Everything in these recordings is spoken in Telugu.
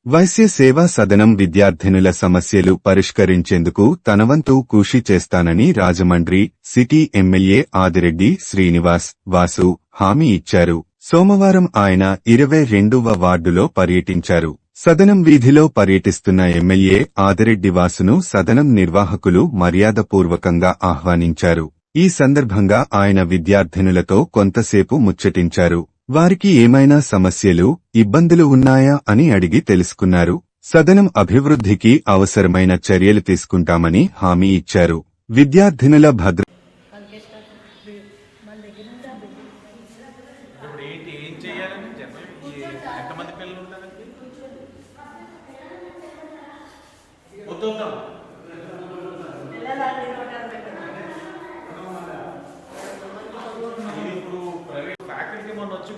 వైశ్య సేవా సదనం విద్యార్థినుల సమస్యలు పరిష్కరించేందుకు తనవంతు కృషి చేస్తానని రాజమండ్రి సిటీ ఎమ్మెల్యే ఆదిరెడ్డి శ్రీనివాస్ వాసు హామీ ఇచ్చారు. సోమవారం ఆయన 22వ వార్డులో పర్యటించారు. సదనం వీధిలో పర్యటిస్తున్న ఎమ్మెల్యే ఆదిరెడ్డి వాసును సదనం నిర్వాహకులు మర్యాదపూర్వకంగా ఆహ్వానించారు. ఈ సందర్భంగా ఆయన విద్యార్థినులతో కొంతసేపు ముచ్చటించారు. వారికి ఏమైనా సమస్యలు, ఇబ్బందులు ఉన్నాయా అని అడిగి తెలుసుకున్నారు. సదనం అభివృద్ధికి అవసరమైన చర్యలు తీసుకుంటామని హామీ ఇచ్చారు. విద్యార్థినుల భద్రత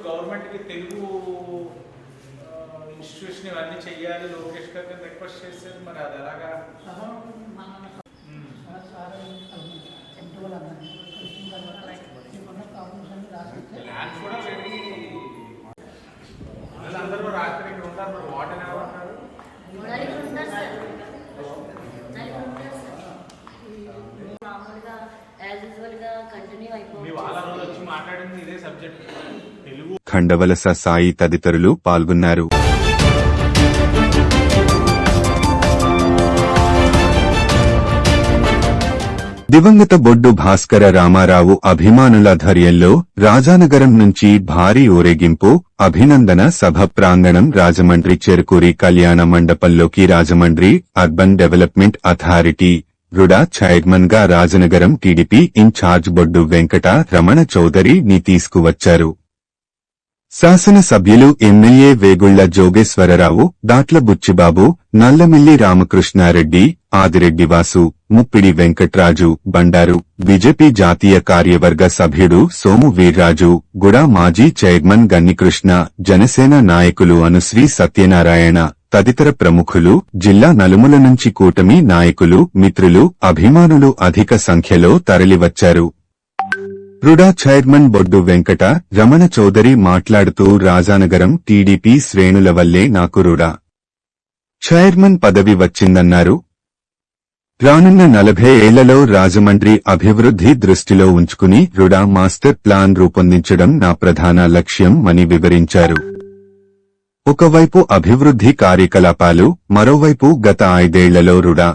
గవర్నమెంట్ కి తెలుగు ఇన్స్టిట్యూషన్ ఇవన్నీ చెయ్యాలి లోకేష్ గారిని రిక్వెస్ట్ చేసేది మరి అది ఎలాగా ల్యాండ్ కూడా వెరీ అందరూ రాత్రి ఇక్కడ ఉంటారు మరి వాటర్ ఏమన్నారు ఖండవలస సాయి తదితరులు పాల్గొన్నారు. దివంగత బొడ్డు భాస్కర రామారావు అభిమానుల ధైర్యంలో రాజానగరం నుంచి భారీ ఊరేగింపు. అభినందన సభ ప్రాంగణం రాజమండ్రి చెరుకూరి కళ్యాణ మండపంలోకి Rajahmundry urban development authority RUDA chairman గా రాజనగరం టీడీపీ ఇన్ఛార్జ్ బొడ్డు వెంకట రమణ చౌదరి ని తీసుకువచ్చారు. శాసనసభ్యులు ఎమ్మెల్యే వేగుళ్ల జోగేశ్వరరావు, దాట్ల బుచ్చిబాబు, నల్లమిల్లి రామకృష్ణారెడ్డి, ఆదిరెడ్డి వాసు, ముప్పిడి వెంకట్రాజు, బండారు, బీజేపీ జాతీయ కార్యవర్గ సభ్యుడు సోము వీర్రాజు, గుడా మాజీ చైర్మన్ గన్నికృష్ణ, జనసేన నాయకులు అనుశ్రీ సత్యనారాయణ తదితర ప్రముఖులు, జిల్లా నలుమూల నుంచి కూటమి నాయకులు, మిత్రులు, అభిమానులు అధిక సంఖ్యలో తరలివచ్చారు. రుడా చైర్మన్ బొడ్డు వెంకట రమణ చౌదరి మాట్లాడుతూ రాజానగరం టీడీపీ శ్రేణుల వల్లే నాకు రుడా చైర్మన్ పదవి వచ్చిందన్నారు. రానున్న 40 ఏళ్లలో రాజమండ్రి అభివృద్ధి దృష్టిలో ఉంచుకుని రుడా మాస్టర్ ప్లాన్ రూపొందించడం నా ప్రధాన లక్ష్యం అని వివరించారు. ఒకవైపు అభివృద్ధి కార్యకలాపాలు, మరోవైపు గత 5 ఏళ్లలో రుడా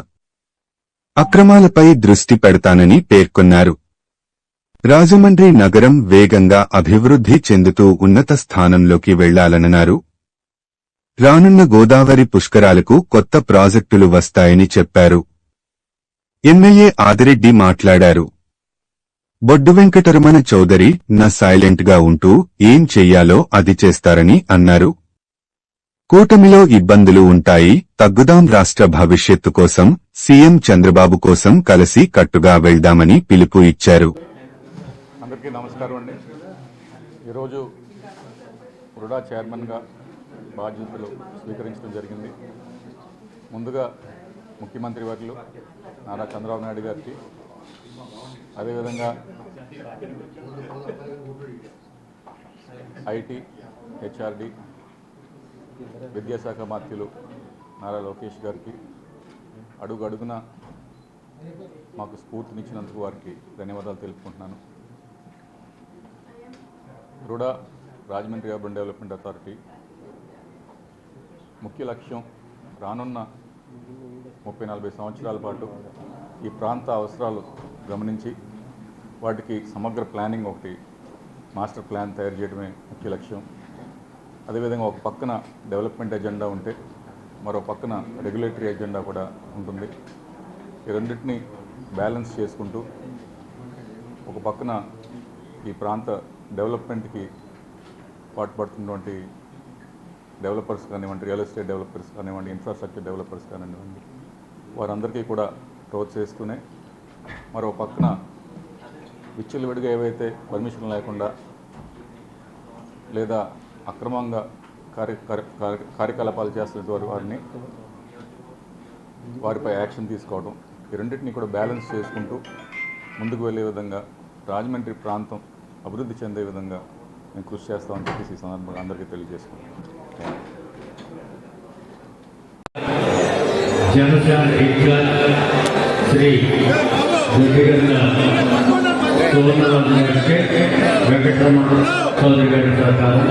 అక్రమాలపై దృష్టి పెడతానని పేర్కొన్నారు. రాజమండ్రి నగరం వేగంగా అభివృద్ధి చెందుతూ ఉన్నత స్థానంలోకి వెళ్లాలన్నారు. రానున్న గోదావరి పుష్కరాలకు కొత్త ప్రాజెక్టులు వస్తాయని చెప్పారు. ఎమ్మెల్యే ఆదిరెడ్డి మాట్లాడారు. బొడ్డు వెంకటరమణ చౌదరి సైలెంట్ గా ఉంటూ ఏం చెయ్యాలో అది చేస్తారని అన్నారు. కూటమిలో ఇబ్బందులు ఉంటాయి, తగ్గుదాం, రాష్ట్ర భవిష్యత్తు కోసం సీఎం చంద్రబాబు కోసం కలిసి కట్టుగా వెళ్దామని పిలుపు ఇచ్చారు. అందరికీ నమస్కారం అండి. ఈరోజు రుడా చైర్మన్గా బాధ్యతలు స్వీకరించడం జరిగింది. ముందుగా ముఖ్యమంత్రి వర్యులు నారా చంద్రబాబు నాయుడు గారికి, అదేవిధంగా ఐటీ, హెచ్ఆర్డి, విద్యాశాఖ మంత్రులు నారా లోకేష్ గారికి అడుగు అడుగున మాకు స్ఫూర్తినిచ్చినందుకు వారికి ధన్యవాదాలు తెలుపుకుంటున్నాను. RUDA Rajahmundry urban development authority ముఖ్య లక్ష్యం రానున్న 30-40 సంవత్సరాల పాటు ఈ ప్రాంత అవసరాలు గమనించి వాటికి సమగ్ర ప్లానింగ్, ఒకటి మాస్టర్ ప్లాన్ తయారు చేయడమే ముఖ్య లక్ష్యం. అదేవిధంగా ఒక పక్కన డెవలప్మెంట్ ఎజెండా ఉంటే మరో పక్కన రెగ్యులేటరీ ఎజెండా కూడా ఉంటుంది. ఈ రెండింటిని బ్యాలెన్స్ చేసుకుంటూ ఒక పక్కన ఈ ప్రాంత డెవలప్మెంట్కి పాటుపడుతున్నటువంటి డెవలపర్స్ కానివ్వండి, రియల్ ఎస్టేట్ డెవలపర్స్ కానివ్వండి, ఇన్ఫ్రాస్ట్రక్చర్ డెవలపర్స్ కానివ్వండి, వారందరికీ కూడా ప్రోత్సహిస్తూనే మరో పక్కన విచ్చలవిడిగా ఏవైతే పర్మిషన్ లేకుండా లేదా అక్రమంగా కార్యకలాపాలు చేస్తున్న వారిపై యాక్షన్ తీసుకోవడం, ఈ రెండింటినీ కూడా బ్యాలెన్స్ చేసుకుంటూ ముందుకు వెళ్ళే విధంగా రాజమండ్రి ప్రాంతం అభివృద్ధి చెందే విధంగా మేము కృషి చేస్తామని చెప్పేసి ఈ సందర్భంగా అందరికీ తెలియజేసుకుంటున్నాం. జనసేన ఇన్ఛార్జ్ శ్రీ దుర్గన్న సువర్ణరాజు గారికి వెంకటరమణ చౌదరి గారి సహకారం.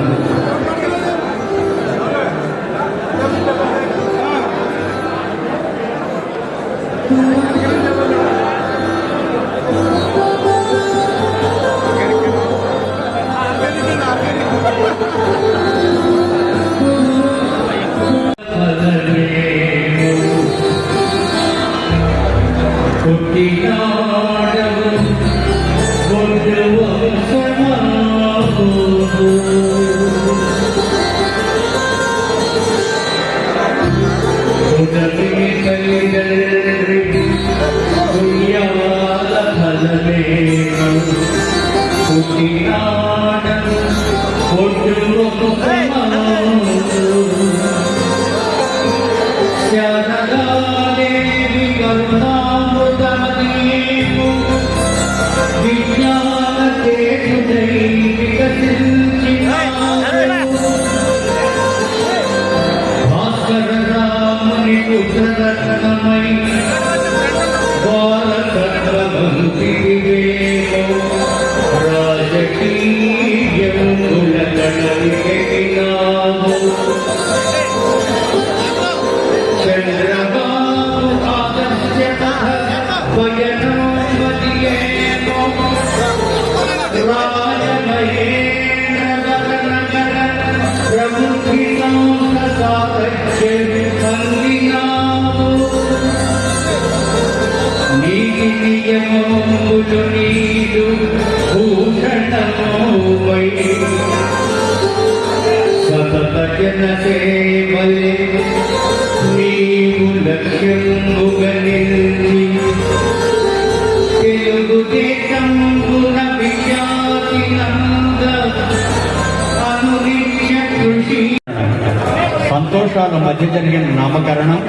సంతోషాల మధ్య జరిగిన నామకరణం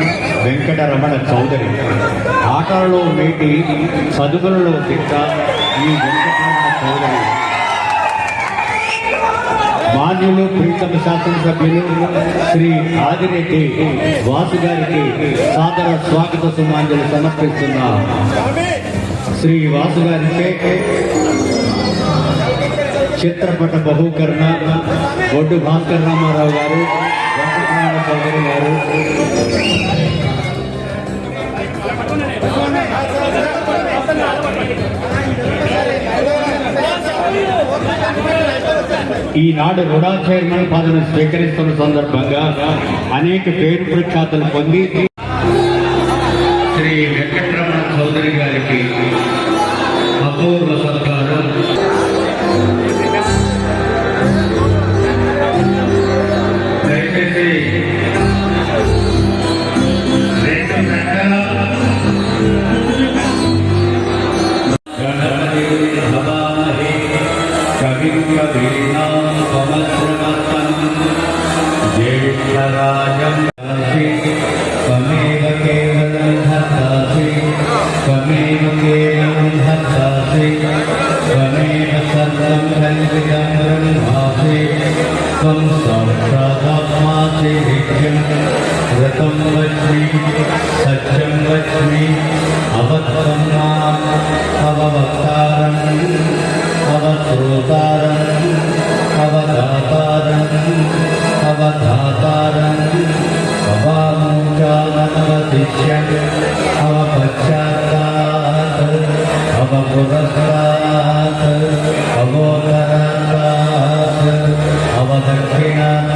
వెంకటరమణ చౌదరి. ఆటలలో మేటి, చదువులలో దిట్ట ఈ వెంకటరమణ చౌదరి. మాన్యులు ప్రీతమ శాసనసభ్యులు శ్రీ ఆదిరెడ్డి వాసు గారికి సాదర స్వాగత సుమాంజలి సమర్పిస్తున్న శ్రీ వాసు గారికి చిత్రపట బహుకరణ బొడ్డు భాస్కర్ రామారావు గారు, వెంకటరమణ చౌదరి గారు. ఈనాడు రుడా చైర్మన్ పదవిని స్వీకరిస్తున్న సందర్భంగా అనేక పేరు ప్రఖ్యాతులు పొంది శ్రీ వెంకటరమణ చౌదరి గారికి అపూర్వ సత్కారం. దయచేసి సత్యం వచ్మి అవత్సన్నాం అవవక్తారం అవశ్రోతారం అవదాతారం అవధాతారం అవాముచానవశిష్యం అవపశ్చాత్తాత్ అవపురస్తాత్ అవోత్తరాత్ అవదక్షిణాత్.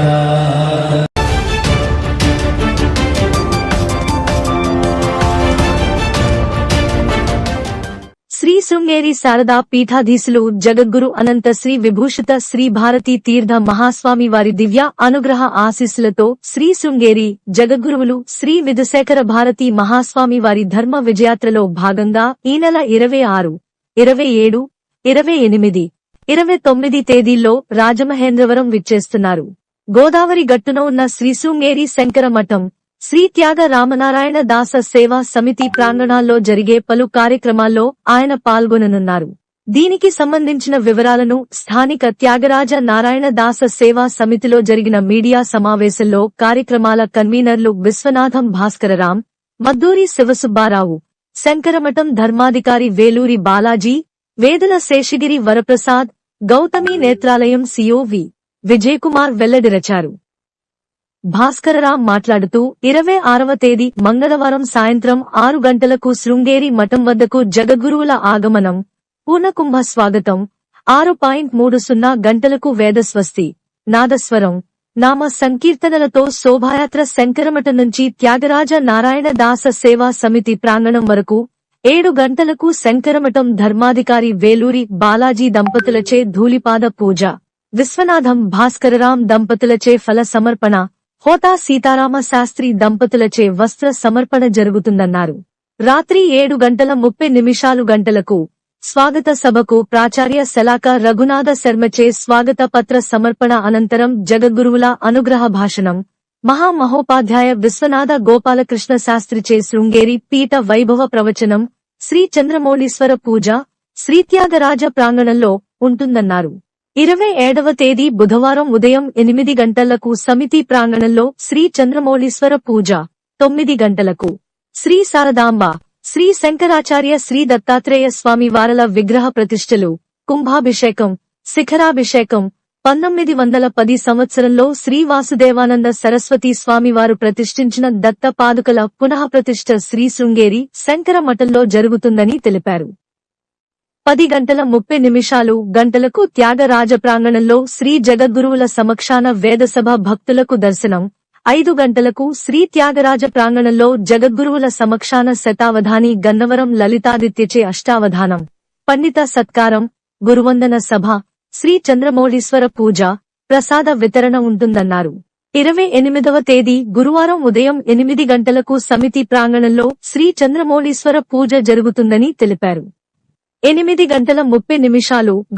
శ్రీ శృంగేరి శారదా పీఠాధీశులు జగద్గురు అనంత శ్రీ విభూషిత శ్రీ భారతీ తీర్థ మహాస్వామి వారి దివ్య అనుగ్రహ ఆశీస్సులతో శ్రీ శృంగేరి జగద్గురువులు శ్రీ విధుశేఖర భారతీ మహాస్వామి వారి ధర్మ విజయాత్రలో భాగంగా ఈ నెల 26, 27, 28, 29 తేదీల్లో రాజమహేంద్రవరం విచ్చేస్తున్నారు. గోదావరి గట్టున ఉన్న శ్రీ శృంగేరి శంకర మఠం శ్రీ త్యాగ రామనారాయణ దాస సేవా సమితి ప్రాంగణాల్లో జరిగే పలు కార్యక్రమాల్లో ఆయన పాల్గొననున్నారు. దీనికి సంబంధించిన వివరాలను స్థానిక త్యాగరాజ నారాయణ దాస సేవా సమితిలో జరిగిన మీడియా సమావేశంలో కార్యక్రమాల కన్వీనర్లు విశ్వనాథం భాస్కరరాం, మద్దూరి శివసుబ్బారావు, శంకరమఠం ధర్మాధికారి వేలూరి బాలాజీ, వేదుల శేషగిరి వరప్రసాద్, గౌతమి నేత్రాలయం సిఓ వి. విజయకుమార్ వెల్లడిరచారు. భాస్కరరాం మాట్లాడుతూ 26వ తేదీ మంగళవారం సాయంత్రం 6 గంటలకు శృంగేరి మఠం వద్దకు జగద్గురువుల ఆగమనం, పూర్ణకుంభ స్వాగతం, 6:30 గంటలకు వేదస్వస్తి, నాదస్వరం, నామ సంకీర్తనలతో శోభాయాత్ర శంకరమఠం నుంచి త్యాగరాజ నారాయణ దాస సేవా సమితి ప్రాంగణం వరకు, 7 గంటలకు శంకరమఠం ధర్మాధికారి వేలూరి బాలాజీ దంపతులచే ధూళిపాద పూజ, విశ్వనాథం భాస్కరరాం దంపతులచే ఫల సమర్పణ, హోతా సీతారామ శాస్త్రి దంపతులచే వస్త్ర సమర్పణ జరుగుతుందన్నారు. రాత్రి 7:30 గంటలకు స్వాగత సభకు ప్రాచార్య శలాక రఘునాథ శర్మచే స్వాగత పత్ర సమర్పణ అనంతరం జగద్గురువుల అనుగ్రహ భాషణం, మహామహోపాధ్యాయ విశ్వనాథ గోపాలకృష్ణ శాస్త్రిచే శృంగేరి పీఠ వైభవ ప్రవచనం, శ్రీ చంద్రమౌళీశ్వర పూజ శ్రీత్యాగరాజ ప్రాంగణంలో ఉంటుందన్నారు. 27వ తేదీ బుధవారం ఉదయం 8 గంటలకు సమితి ప్రాంగణంలో శ్రీ చంద్రమౌళీశ్వర పూజ, 9 గంటలకు శ్రీ శారదాంబ, శ్రీ శంకరాచార్య శ్రీ దత్తాత్రేయ స్వామి వారల విగ్రహ ప్రతిష్ఠలు, కుంభాభిషేకం, శిఖరాభిషేకం, 1910 సంవత్సరంలో శ్రీ వాసుదేవానంద సరస్వతి స్వామివారు ప్రతిష్ఠించిన దత్త పాదుకల పునఃప్రతిష్ఠ శ్రీ శృంగేరి శంకర మఠంలో జరుగుతుందని తెలిపారు. 10:30 గంటలకు త్యాగరాజ ప్రాంగణంలో శ్రీ జగద్గురువుల సమక్షాన వేదసభ భక్తులకు దర్శనం, 5 గంటలకు శ్రీ త్యాగరాజ ప్రాంగణంలో జగద్గురువుల సమక్షాన శతావధాని గన్నవరం లలితాదిత్యచే అష్టావధానం, పండిత సత్కారం, గురువందన సభ, శ్రీ చంద్రమౌళీశ్వర పూజ, ప్రసాద వితరణ ఉంటుందన్నారు. 28వ తేదీ గురువారం ఉదయం 8 గంటలకు సమితి ప్రాంగణంలో శ్రీ చంద్రమౌళీశ్వర పూజ జరుగుతుందని తెలిపారు. 8:30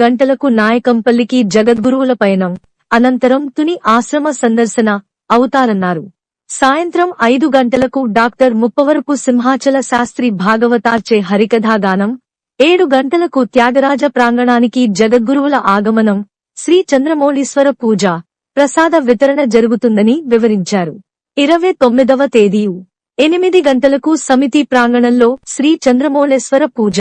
గంటలకు నాయకంపల్లికి జగద్గురువుల పయనం, అనంతరం తుని ఆశ్రమ సందర్శన అవుతారన్నారు. సాయంత్రం 5 గంటలకు డాక్టర్ ముప్పవరపు సింహాచల శాస్త్రి భాగవతార్చే హరికథాగానం, 7 గంటలకు త్యాగరాజ ప్రాంగణానికి జగద్గురువుల ఆగమనం, శ్రీ చంద్రమౌళీశ్వర పూజ, ప్రసాద వితరణ జరుగుతుందని వివరించారు. 29వ తేదీ 8 గంటలకు సమితి ప్రాంగణంలో శ్రీ చంద్రమౌళేశ్వర పూజ,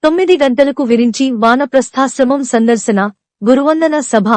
9 గంటలకు విరించి వానప్రస్థాశ్రమం సందర్శన, గురువందన సభ,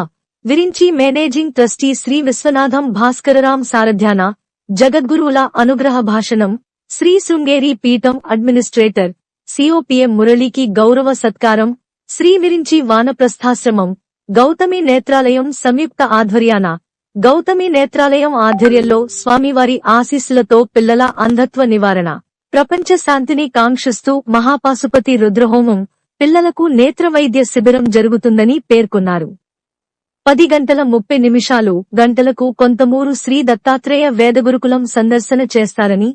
విరించి మేనేజింగ్ ట్రస్టీ శ్రీ విశ్వనాథం భాస్కరరాం సారథ్యాన జగద్గురువుల అనుగ్రహ భాషణం, శ్రీ శృంగేరి పీఠం అడ్మినిస్ట్రేటర్ సిఓపిఎం మురళీకి గౌరవ సత్కారం, శ్రీ విరించి వానప్రస్థాశ్రమం గౌతమి నేత్రాలయం సంయుక్త ఆధ్వర్యాన గౌతమి నేత్రాలయం ఆధ్వర్యంలో స్వామివారి ఆశీస్సులతో పిల్లల అంధత్వ నివారణ, ప్రపంచ శాంతిని కాంక్షిస్తూ మహాపాశుపతి రుద్రహోమం, పిల్లలకు నేత్ర వైద్య శిబిరం జరుగుతుందని పేర్కొన్నారు. 10:30 గంటలకు కొంతమూరు శ్రీ దత్తాత్రేయ వేదగురుకులం సందర్శన చేస్తారని,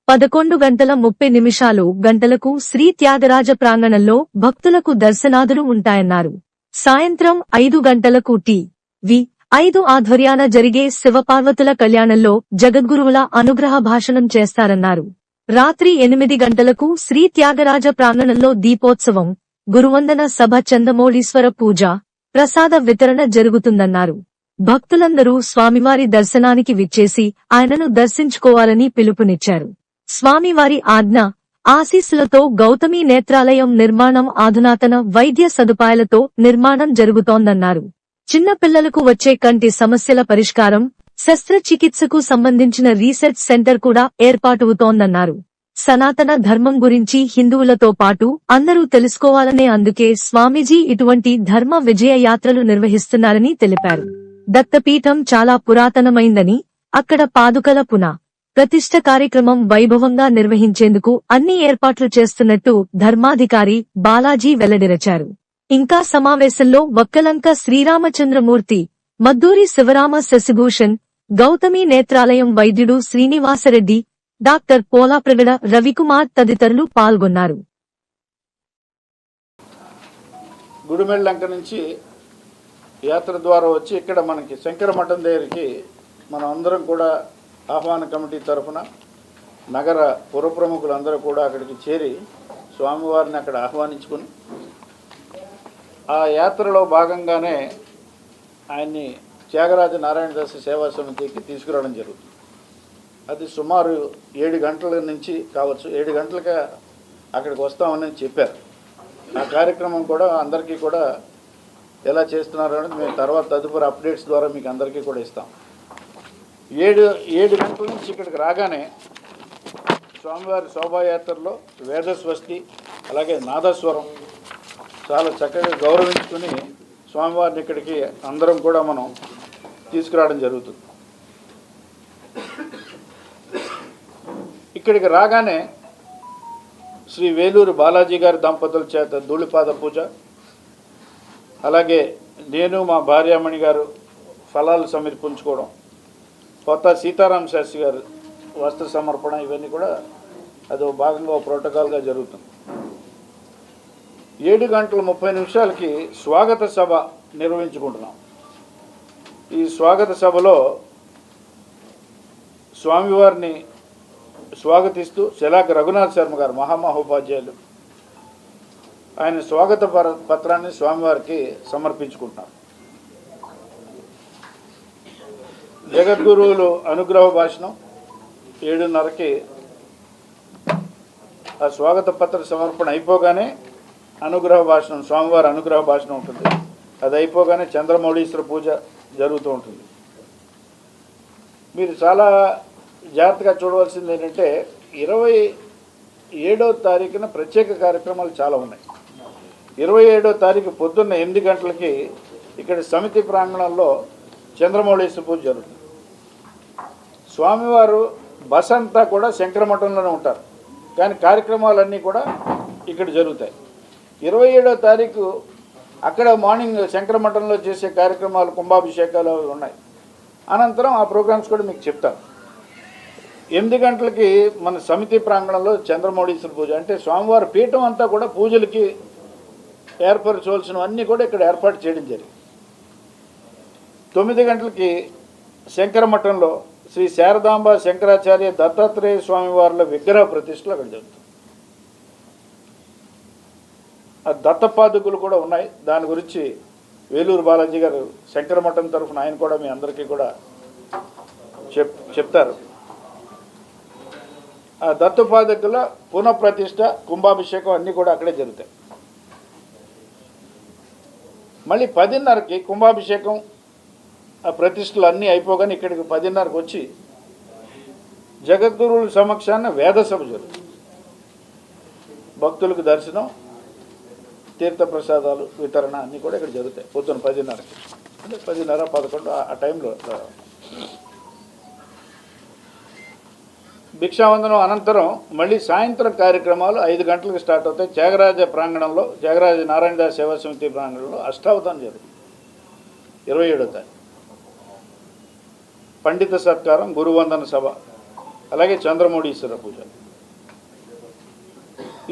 11:30 గంటలకు శ్రీ త్యాగరాజ ప్రాంగణంలో భక్తులకు దర్శనాదులు ఉంటాయన్నారు. సాయంత్రం 5 గంటలకు టి.వి. 5 ఆధ్వర్యాన జరిగే శివపార్వతుల కళ్యాణంలో జగద్గురువుల అనుగ్రహ భాషణం చేస్తారన్నారు. రాత్రి 8 గంటలకు శ్రీ త్యాగరాజ ప్రాంగణంలో దీపోత్సవం, గురువందన సభ, చంద్రమౌళీశ్వర పూజ, ప్రసాద వితరణ జరుగుతుందన్నారు. భక్తులందరూ స్వామివారి దర్శనానికి విచ్చేసి ఆయనను దర్శించుకోవాలని పిలుపునిచ్చారు. స్వామివారి ఆజ్ఞ ఆశీస్సులతో గౌతమి నేత్రాలయం నిర్మాణం ఆధునాతన వైద్య సదుపాయాలతో నిర్మాణం జరుగుతోందన్నారు. చిన్న పిల్లలకు వచ్చే కంటి సమస్యల పరిష్కారం, శస్త్రచికిత్సకు సంబంధించిన రీసెర్చ్ సెంటర్ కూడా ఏర్పాటవుతోందన్నారు. సనాతన ధర్మం గురించి హిందువులతో పాటు అందరూ తెలుసుకోవాలనే అందుకే స్వామీజీ ఇటువంటి ధర్మ విజయ యాత్రలు నిర్వహిస్తున్నారని తెలిపారు. దత్తపీఠం చాలా పురాతనమైందని, అక్కడ పాదుకల ప్రతిష్ఠ కార్యక్రమం వైభవంగా నిర్వహించేందుకు అన్ని ఏర్పాట్లు చేస్తున్నట్టు ధర్మాధికారి బాలాజీ వెల్లడిరచారు. ఇంకా సమావేశంలో వక్కలంక శ్రీరామచంద్రమూర్తి, మద్దూరి శివరామ శశిభూషణ్, గౌతమి నేత్రాలయం వైద్యుడు శ్రీనివాసరెడ్డి, డాక్టర్ పోలాప్రగడ రవికుమార్ తదితరులు పాల్గొన్నారు. గుడిమెళ్ళంక నుంచి యాత్ర ద్వారా వచ్చి ఇక్కడ మనకి శంకర మఠం దగ్గరికి మనం అందరం కూడా ఆహ్వాన కమిటీ తరఫున నగర పురప్రముఖులందరూ కూడా అక్కడికి చేరి స్వామివారిని అక్కడ ఆహ్వానించుకుని ఆ యాత్రలో భాగంగానే ఆయన్ని త్యాగరాజ నారాయణ దాస సేవా సమితికి తీసుకురావడం జరుగుతుంది. అది సుమారు 7 గంటల నుంచి కావచ్చు, 7 గంటలకి అక్కడికి వస్తామని చెప్పారు. ఆ కార్యక్రమం కూడా అందరికీ కూడా ఎలా చేస్తున్నారు అనేది మేము తర్వాత తదుపరి అప్డేట్స్ ద్వారా మీకు అందరికీ కూడా ఇస్తాం. 7 గంటల నుంచి ఇక్కడికి రాగానే స్వామివారి శోభాయాత్రలో వేదస్వస్తి అలాగే నాదస్వరం చాలా చక్కగా గౌరవించుకుని స్వామివారిని ఇక్కడికి అందరం కూడా మనం తీసుకురావడం జరుగుతుంది. ఇక్కడికి రాగానే శ్రీ వేలూరు బాలాజీ గారి దంపతుల చేత ధూళిపాద పూజ, అలాగే నేను మా భార్యామణి గారు ఫలాలు సమర్పించుకోవడం, కొత్త సీతారాం శాస్త్రి గారు వస్త్ర సమర్పణ, ఇవన్నీ కూడా అదో భాగంగా ప్రోటోకాల్గా జరుగుతుంది. 7:30 స్వాగత సభ నిర్వహించుకుంటున్నాం. ఈ స్వాగత సభలో స్వామివారిని స్వాగతిస్తూ శలాక రఘునాథ్ శర్మ గారు మహామహోపాధ్యాయులు ఆయన స్వాగత పత్రాన్ని స్వామివారికి సమర్పించుకుంటున్నారు. జగద్గురువులు అనుగ్రహ భాషణం 7:30కి ఆ స్వాగత పత్ర సమర్పణ అయిపోగానే అనుగ్రహ భాషణం, స్వామివారి అనుగ్రహ భాషణం ఉంటుంది. అది అయిపోగానే చంద్రమౌళీశ్వర పూజ జరుగుతూ ఉంటుంది. మీరు చాలా జాగ్రత్తగా చూడవలసింది ఏంటంటే 27వ తారీఖున ప్రత్యేక కార్యక్రమాలు చాలా ఉన్నాయి. 27వ తారీఖు పొద్దున్న 8 గంటలకి ఇక్కడ సమితి ప్రాంగణంలో చంద్రమౌళీశ్వర పూజ జరుగుతుంది. స్వామివారు బస్ అంతా కూడా శంకరమఠంలోనే ఉంటారు, కానీ కార్యక్రమాలన్నీ కూడా ఇక్కడ జరుగుతాయి. 27వ తారీఖు అక్కడ మార్నింగ్ శంకరమఠంలో చేసే కార్యక్రమాలు, కుంభాభిషేకాలు ఉన్నాయి. అనంతరం ఆ ప్రోగ్రామ్స్ కూడా మీకు చెప్తాను. 8 గంటలకి మన సమితి ప్రాంగణంలో చంద్రమౌళీశ్వర పూజ, అంటే స్వామివారి పీఠం అంతా కూడా పూజలకి ఏర్పరచవలసినవన్నీ కూడా ఇక్కడ ఏర్పాటు చేయడం జరిగింది. 9 గంటలకి శంకరమఠంలో శ్రీ శారదాంబ శంకరాచార్య దత్తాత్రేయ స్వామివార్ల విగ్రహ ప్రతిష్టలు అక్కడ జరుగుతుంది. ఆ దత్తపాదుకులు కూడా ఉన్నాయి. దాని గురించి వేలూరు బాలాజీ గారు శంకరమఠం తరఫున ఆయన కూడా మీ అందరికీ కూడా చెప్తారు. ఆ దత్తపాదుకుల పునఃప్రతిష్ఠ, కుంభాభిషేకం అన్నీ కూడా అక్కడే జరుగుతాయి. మళ్ళీ 10:30కి కుంభాభిషేకం, ఆ ప్రతిష్టలు అన్నీ అయిపోగానే ఇక్కడికి 10:30కి వచ్చి జగద్గురువుల సమక్షాన వేదసభ జరుగుతుంది. భక్తులకు దర్శనం, తీర్థప్రసాదాలు వితరణ అన్నీ కూడా ఇక్కడ జరుగుతాయి పొద్దున్న 10:30కి. అంటే 10:30, 11 ఆ టైంలో. భిక్షావందనం అనంతరం మళ్ళీ సాయంత్రం కార్యక్రమాలు 5 గంటలకు స్టార్ట్ అవుతాయి. త్యాగరాజ ప్రాంగణంలో, త్యాగరాజ నారాయణదాస్ సేవా సమితి ప్రాంగణంలో అష్టావధానం జరుగుతుంది 27వ తారీఖు. పండిత సత్కారం, గురువందన సభ, అలాగే చంద్రమౌళీశ్వర పూజ.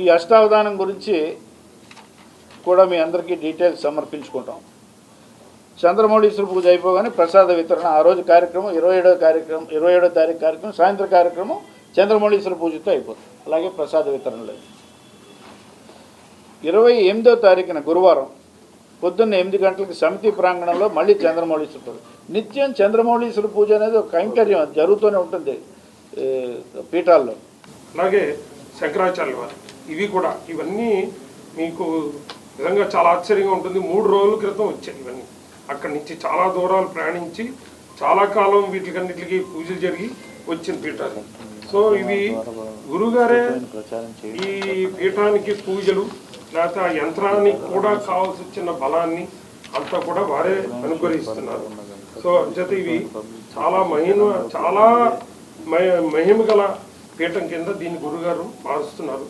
ఈ అష్టావధానం గురించి కూడా మీ అందరికీ డీటెయిల్స్ సమర్పించుకుంటాం. చంద్రమౌళీశ్వర పూజ అయిపోగానే ప్రసాద వితరణ. ఆ రోజు కార్యక్రమం 27వ తారీఖు కార్యక్రమం, సాయంత్రం కార్యక్రమం చంద్రమౌళీశ్వర పూజతో అయిపోతుంది. అలాగే ప్రసాద వితరణ లేదు. 28వ తారీఖున గురువారం పొద్దున్న 8 గంటలకి సమితి ప్రాంగణంలో మళ్ళీ చంద్రమౌళీశ్వర పూజ. నిత్యం చంద్రమౌళీశ్వర పూజ అనేది ఒక కైంకర్యం, జరుగుతూనే ఉంటుంది పీఠాల్లో. అలాగే శంకరాచార్యుల వారు ఇవి కూడా, ఇవన్నీ మీకు నిజంగా చాలా ఆశ్చర్యంగా ఉంటుంది. 3 రోజుల క్రితం వచ్చాయి ఇవన్నీ. అక్కడి నుంచి చాలా దూరాలు ప్రయాణించి చాలా కాలం వీటికన్నిటికి పూజలు జరిగి వచ్చిన పీఠాలు. సో ఇవి గురుగారే ఈ పీఠానికి పూజలు, లేకపోతే ఆ యంత్రానికి కూడా కావాల్సి వచ్చిన బలాన్ని అంతా కూడా వారే అనుగ్రహిస్తున్నారు. సో అంచేత ఇవి చాలా మహిమ గల పీఠం కింద దీన్ని గురుగారు మారుస్తున్నారు.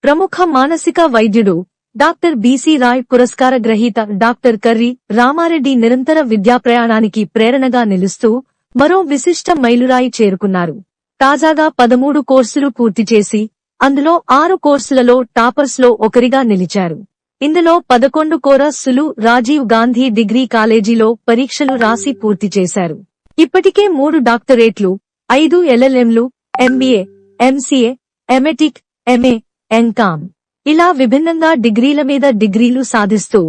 ప్రముఖ మానసిక వైద్యుడు డాక్టర్ బీసీ రాయ్, పురస్కార గ్రహీత డాక్టర్ కర్రి రామారెడ్డి నిరంతర విద్యా ప్రయాణానికి ప్రేరణగా నిలుస్తూ మరో విశిష్ట మైలురాయి చేరుకున్నారు. తాజాగా 13 కోర్సులు పూర్తి చేసి అందులో 6 కోర్సులలో టాపర్స్ లో ఒకరిగా నిలిచారు. ఇందులో 11 కోర్సులు రాజీవ్ గాంధీ డిగ్రీ కాలేజీలో పరీక్షలు రాసి పూర్తి చేశారు. ఇప్పటికే 3 డాక్టరేట్లు, 5 LLMలు, MBA, MCA, ఎమెటిక్, MA, ఎంకామ్ ఇలా విభిన్నంగా డిగ్రీల మీద డిగ్రీలు సాధిస్తూ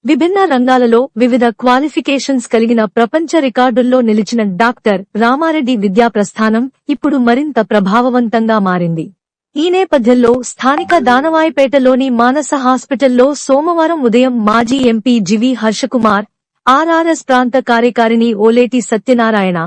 విభిన్న రంగాలలో వివిధ క్వాలిఫికేషన్స్ కలిగిన ప్రపంచ రికార్డుల్లో నిలిచిన డాక్టర్ రామారెడ్డి విద్యా ప్రస్థానం ఇప్పుడు మరింత ప్రభావవంతంగా మారింది. ఈ నేపథ్యంలో స్థానిక దానవాయిపేటలోని మానస హాస్పిటల్లో సోమవారం ఉదయం మాజీ ఎంపీ జివి హర్షకుమార్, ఆర్ఆర్ఎస్ ప్రాంత కార్యకారిణి ఓలేటి సత్యనారాయణ,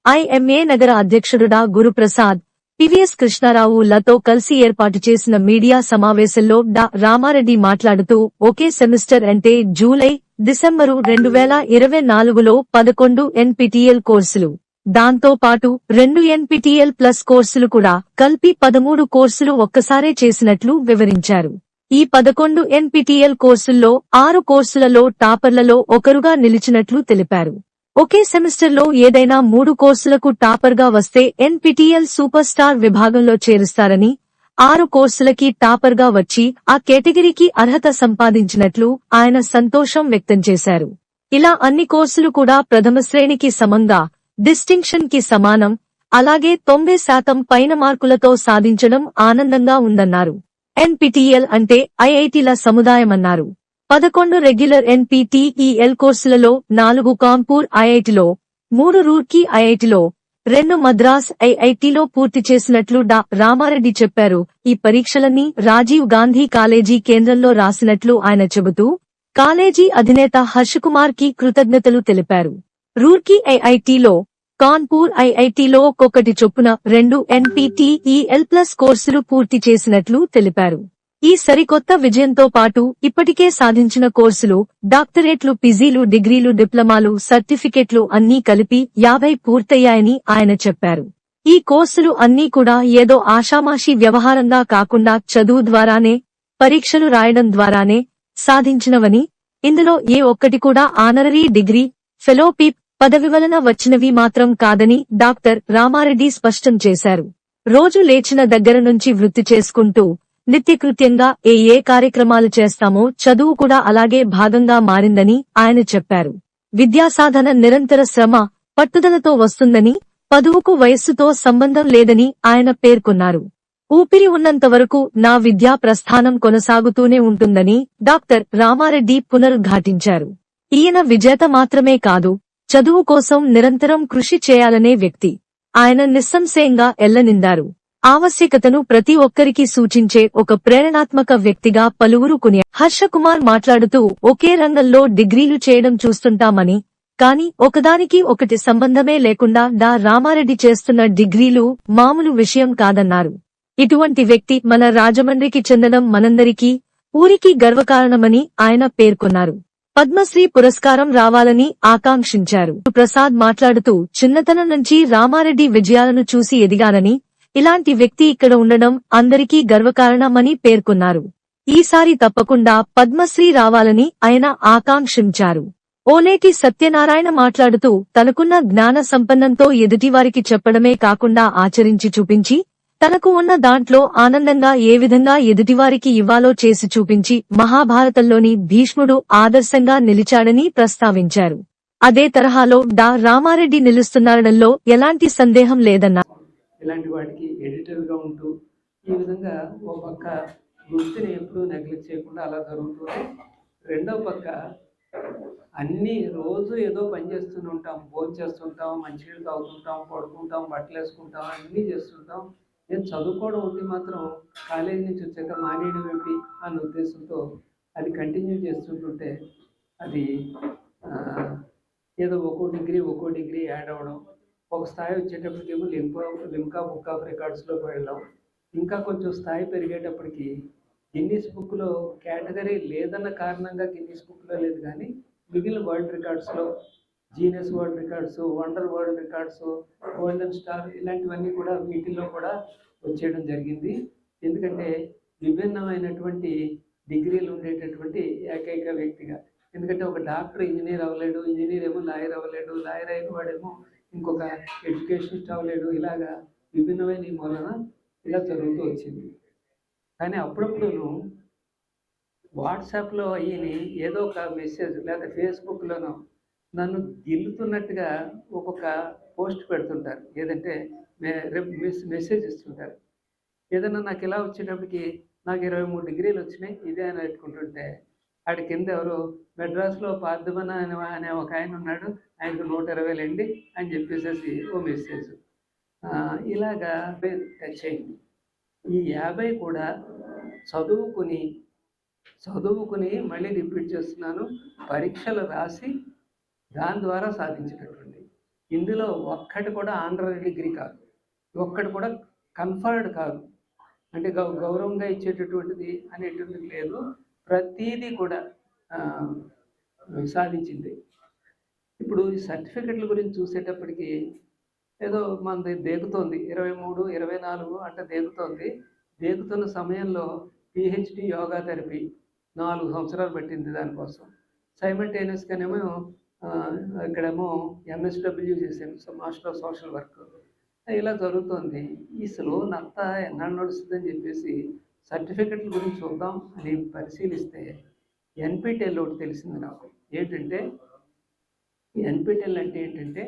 ఐఎంఏ నగర అధ్యక్షుడుడా గురుప్రసాద్, పివిఎస్ కృష్ణారావు లతో కలిసి ఏర్పాటు చేసిన మీడియా సమావేశంలో డా రామారెడ్డి మాట్లాడుతూ ఒకే సెమిస్టర్ అంటే జూలై, డిసెంబరు 2024లో 11 ఎన్పీటీఎల్ కోర్సులు, దాంతో పాటు 2 ఎన్పీటీఎల్ ప్లస్ కోర్సులు కూడా కలిపి 13 కోర్సులు ఒక్కసారే చేసినట్లు వివరించారు. ఈ 11 ఎన్పీటీఎల్ కోర్సుల్లో 6 కోర్సులలో టాపర్లలో ఒకరుగా నిలిచినట్లు తెలిపారు. ఒకే సెమిస్టర్లో ఏదైనా 3 కోర్సులకు టాపర్గా వస్తే ఎన్పీటీఎల్ సూపర్ స్టార్ విభాగంలో చేరుస్తారని, 6 కోర్సులకి టాపర్గా వచ్చి ఆ కేటగిరీకి అర్హత సంపాదించినట్లు ఆయన సంతోషం వ్యక్తం చేశారు. ఇలా అన్ని కోర్సులు కూడా ప్రథమ శ్రేణికి సమంగా, డిస్టింక్షన్ కి సమానం, అలాగే 90% పైన మార్కులతో సాధించడం ఆనందంగా ఉందన్నారు. ఎన్పీటీఎల్ అంటే ఐఐటీల సముదాయమన్నారు. 11 రెగ్యులర్ ఎన్పీటీఈఎల్ కోర్సులలో 4 కాన్పూర్ ఐఐటిలో, 3 రూర్కీ ఐఐటిలో, 2 మద్రాస్ ఐఐటిలో పూర్తి చేసినట్లు డా రామారెడ్డి చెప్పారు. ఈ పరీక్షలన్నీ రాజీవ్ గాంధీ కాలేజీ కేంద్రంలో రాసినట్లు ఆయన చెబుతూ కాలేజీ అధినేత హర్షకుమార్ కి కృతజ్ఞతలు తెలిపారు. రూర్కీ ఐఐటిలో, కాన్పూర్ ఐఐటిలో ఒక్కొక్కటి చొప్పున 2 ఎన్పీటీఈఎల్ ప్లస్ కోర్సులు పూర్తి చేసినట్లు తెలిపారు. ఈ సరికొత్త విజయంతో పాటు ఇప్పటికే సాధించిన కోర్సులు, డాక్టరేట్లు, పీజీలు, డిగ్రీలు, డిప్లొమాలు, సర్టిఫికెట్లు అన్నీ కలిపి 50 పూర్తయ్యాయని ఆయన చెప్పారు. ఈ కోర్సులు అన్నీ కూడా ఏదో ఆషామాషీ వ్యవహారంగా కాకుండా చదువు ద్వారానే, పరీక్షలు రాయడం ద్వారానే సాధించినవని, ఇందులో ఏ ఒక్కటి కూడా ఆనరరీ డిగ్రీ, ఫెలోషిప్ పదవి వలన వచ్చినవి మాత్రం కాదని డాక్టర్ రామారెడ్డి స్పష్టం చేశారు. రోజు లేచిన దగ్గర నుంచి వృత్తి చేసుకుంటూ నిత్యకృత్యంగా ఏ కార్యక్రమాలు చేస్తామో చదువు కూడా అలాగే భాగంగా మారిందని ఆయన చెప్పారు. విద్యాసాధన నిరంతర శ్రమ, పట్టుదలతో వస్తుందని, పదువుకు వయస్సుతో సంబంధం లేదని ఆయన పేర్కొన్నారు. ఊపిరి ఉన్నంత వరకు నా విద్యా ప్రస్థానం కొనసాగుతూనే ఉంటుందని డాక్టర్ రామారెడ్డి పునరుద్ఘాటించారు. ఈయన విజేత మాత్రమే కాదు, చదువు కోసం నిరంతరం కృషి చేయాలనే వ్యక్తి. ఆయన నిస్సంశయంగా ఎల్లనిందారు. ఆవశ్యకతను ప్రతి ఒక్కరికి సూచించే ఒక ప్రేరణాత్మక వ్యక్తిగా పలువురు కొనియాడారు. హర్షకుమార్ మాట్లాడుతూ ఒకే రంగంలో డిగ్రీలు చేయడం చూస్తుంటామని, కానీ ఒకదానికి ఒకటి సంబంధమే లేకుండా డా రామారెడ్డి చేస్తున్న డిగ్రీలు మామూలు విషయం కాదన్నారు. ఇటువంటి వ్యక్తి మన రాజమండ్రికి చెందడం మనందరికీ, ఊరికి గర్వకారణమని ఆయన పేర్కొన్నారు. పద్మశ్రీ పురస్కారం రావాలని ఆకాంక్షించారు. ప్రసాద్ మాట్లాడుతూ చిన్నతనం నుంచి రామారెడ్డి విజయాలను చూసి ఎదిగానని, ఇలాంటి వ్యక్తి ఇక్కడ ఉండడం అందరికీ గర్వకారణమని పేర్కొన్నారు. ఈసారి తప్పకుండా పద్మశ్రీ రావాలని ఆయన ఆకాంక్షించారు. ఓలేటి సత్యనారాయణ మాట్లాడుతూ తనకున్న జ్ఞాన సంపన్నంతో ఎదుటివారికి చెప్పడమే కాకుండా ఆచరించి చూపించి, తనకు ఉన్న దాంట్లో ఆనందంగా ఏ విధంగా ఎదుటివారికి ఇవ్వాలో చేసి చూపించి మహాభారతంలోని భీష్ముడు ఆదర్శంగా నిలిచాడని ప్రస్తావించారు. అదే తరహాలో డా రామారెడ్డి నిలుస్తున్నారనడంలో ఎలాంటి సందేహం లేదన్నారు. ఇలాంటి వాటికి ఎడిటర్గా ఉంటూ ఈ విధంగా ఓ పక్క వృత్తిని ఎప్పుడూ నెగ్లెక్ట్ చేయకుండా అలా జరుగుతుంది. రెండో పక్క అన్నీ రోజు ఏదో పని చేస్తూనే ఉంటాం, భోజనం చేస్తుంటాం, మంచినీళ్ళు తాగుతుంటాం, పడుకుంటాం, బట్టలు వేసుకుంటాం, అన్నీ చేస్తుంటాం. నేను చదువుకోవడం ఒకటి మాత్రం కాలేజీ నుంచి వచ్చాక మానేయడం ఏంటి అన్న ఉద్దేశంతో అది కంటిన్యూ చేస్తుంటుంటే అది ఏదో ఒక్కో డిగ్రీ యాడ్ అవ్వడం, ఒక స్థాయి వచ్చేటప్పటికేమో లిమ్కా బుక్ ఆఫ్ రికార్డ్స్లోకి వెళ్ళాం. ఇంకా కొంచెం స్థాయి పెరిగేటప్పటికి గిన్నీస్ బుక్లో కేటగిరీ లేదన్న కారణంగా గిన్నీస్ బుక్లో లేదు, కానీ మిగిలిన వరల్డ్ రికార్డ్స్లో genius world records, wonder world records, golden star ఇలాంటివన్నీ కూడా వీటిల్లో కూడా వచ్చేయడం జరిగింది. ఎందుకంటే విభిన్నమైనటువంటి డిగ్రీలు ఉండేటటువంటి ఏకైక వ్యక్తిగా. ఎందుకంటే ఒక డాక్టర్ ఇంజనీర్ అవ్వలేడు, ఇంజనీర్ ఏమో లాయర్ అవ్వలేడు, లాయర్ అయిన వాడేమో ఇంకొక ఎడ్యుకేషనిస్ట్ అవ్వలేడు. ఇలాగా విభిన్నమైన ఈ మూలన ఇలా జరుగుతూ వచ్చింది. కానీ అప్పుడప్పుడు వాట్సాప్లో అయ్యి ఏదో ఒక మెసేజ్ లేదా ఫేస్బుక్లోనో నన్ను గిల్లుతున్నట్టుగా ఒక్కొక్క పోస్ట్ పెడుతుంటారు, ఏదంటే మెసేజ్ ఇస్తుంటారు. ఏదైనా నాకు ఇలా వచ్చేటప్పటికి నాకు 23 డిగ్రీలు వచ్చినాయి ఇదే అని పెట్టుకుంటుంటే ఆడ కింద ఎవరో మెడ్రాస్లో పార్థిబన అనే ఒక ఆయన ఉన్నాడు, ఆయనకు 120,000 అండి అని చెప్పేసేసి ఓ మెసేజ్. ఇలాగా టచ్ అయింది. ఈ 50 కూడా చదువుకుని మళ్ళీ రిపీట్ చేస్తున్నాను, పరీక్షలు రాసి దాని ద్వారా సాధించినటువంటి. ఇందులో ఒక్కటి కూడా ఆనరరీ డిగ్రీ కాదు, ఒక్కటి కూడా కన్ఫర్డ్ కాదు, అంటే గౌరవంగా ఇచ్చేటటువంటిది అనేటువంటిది లేదు. ప్రతీది కూడా సాధించింది. ఇప్పుడు ఈ సర్టిఫికెట్ల గురించి చూసేటప్పటికి ఏదో మనది దేగుతోంది, 23, 24 అంటే దేగుతున్న సమయంలో పిహెచ్డి యోగా థెరపీ 4 సంవత్సరాలు పట్టింది దానికోసం. సైమల్టేనియస్గానేమో ఇక్కడేమో ఎంఎస్డబ్ల్యూ చేశాను, మాస్టర్ ఆఫ్ సోషల్ వర్క్. ఇలా జరుగుతోంది. ఈ స్లో నత్త ఎన్నాళ్ళు నడుస్తుందని చెప్పేసి సర్టిఫికెట్ల గురించి చూద్దాం అని పరిశీలిస్తే ఎన్పిటిఎల్ ఒకటి తెలిసింది నాకు. ఏంటంటే ఎన్పిటిఎల్ అంటే ఏంటంటే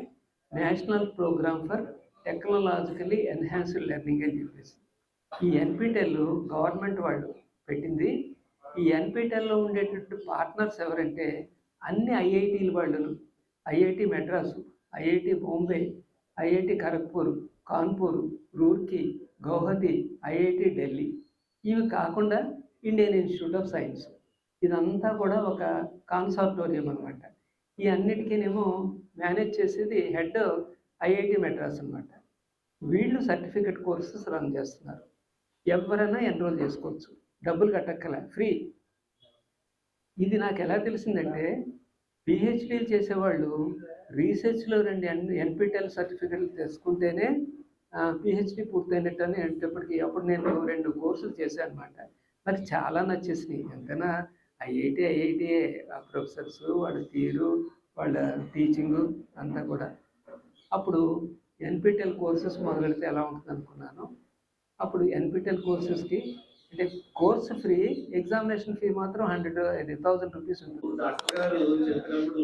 national programme for technologically enhanced learning అని చెప్పేసి. ఈ ఎన్పిటిఎల్ గవర్నమెంట్ వాళ్ళు పెట్టింది. ఈ ఎన్పిటిఎల్లో ఉండేటటువంటి పార్ట్నర్స్ ఎవరంటే అన్ని ఐఐటీల వాళ్ళను, IIT Madras, IIT Bombay, IIT Kharagpur, Kanpur, Roorkee, Guwahati, IIT Delhi, ఇవి కాకుండా ఇండియన్ ఇన్స్టిట్యూట్ ఆఫ్ సైన్స్. ఇదంతా కూడా ఒక కాన్సార్టోరియం అనమాట. ఈ అన్నిటికీనేమో మేనేజ్ చేసేది హెడ్ ఐఐటి మెడ్రాస్ అనమాట. వీళ్ళు సర్టిఫికెట్ కోర్సెస్ రన్ చేస్తున్నారు. ఎవరైనా ఎన్రోల్ చేసుకోవచ్చు, డబ్బులు కట్టక్కల, ఫ్రీ. ఇది నాకు ఎలా తెలిసిందంటే పిహెచ్డీలు చేసేవాళ్ళు రీసెర్చ్లో 2 ఎన్పిటిఎల్ సర్టిఫికెట్లు తెచ్చుకుంటేనే పిహెచ్డీ పూర్తయినట్టు అని అనేటప్పటికి అప్పుడు నేను 2 కోర్సులు చేశాను అనమాట. నాకు చాలా నచ్చేసినాయి. ఎంతైనా ఐఐటిఏ ఆ ప్రొఫెసర్స్, వాళ్ళ తీరు, వాళ్ళ టీచింగు అంతా కూడా. అప్పుడు ఎన్పిటిఎల్ కోర్సెస్ మొదలెడితే ఎలా ఉంటుంది అనుకున్నాను. అప్పుడు ఎన్పిటిఎల్ కోర్సెస్కి అంటే కోర్సు ఫ్రీ, ఎగ్జామినేషన్ ఫీ మాత్రం 1,000 రూపీస్ ఉంటుంది. డాక్టర్ గారు చెప్పినప్పుడు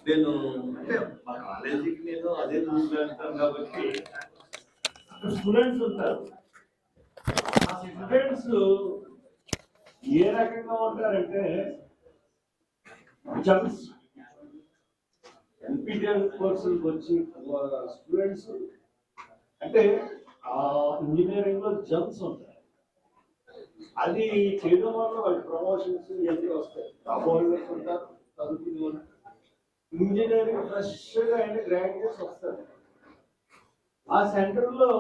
నేను అంటే మా కాలేజీకి నేను అదే చూసుకుంటాను కాబట్టి స్టూడెంట్స్ ఉంటారు. ఆ స్టూడెంట్స్ ఏ రకంగా ఉంటారంటే జమ్స్ ఎన్పిటిఎల్ కోర్సులకు వచ్చి స్టూడెంట్స్ అంటే ఇంజనీరింగ్ లో జమ్స్ ఉంటాయి. అది చేయడం వల్ల వాళ్ళ ప్రమోషన్స్ ఇవన్నీ వస్తాయి. టాప్ హోల్డర్స్ ఉంటారు, చదువుకునే వాళ్ళు. ఇంజనీరింగ్ ఫ్రెష్గా అయిన గ్రాడ్యుయేట్స్ వస్తారు. ఆ సెంటర్లో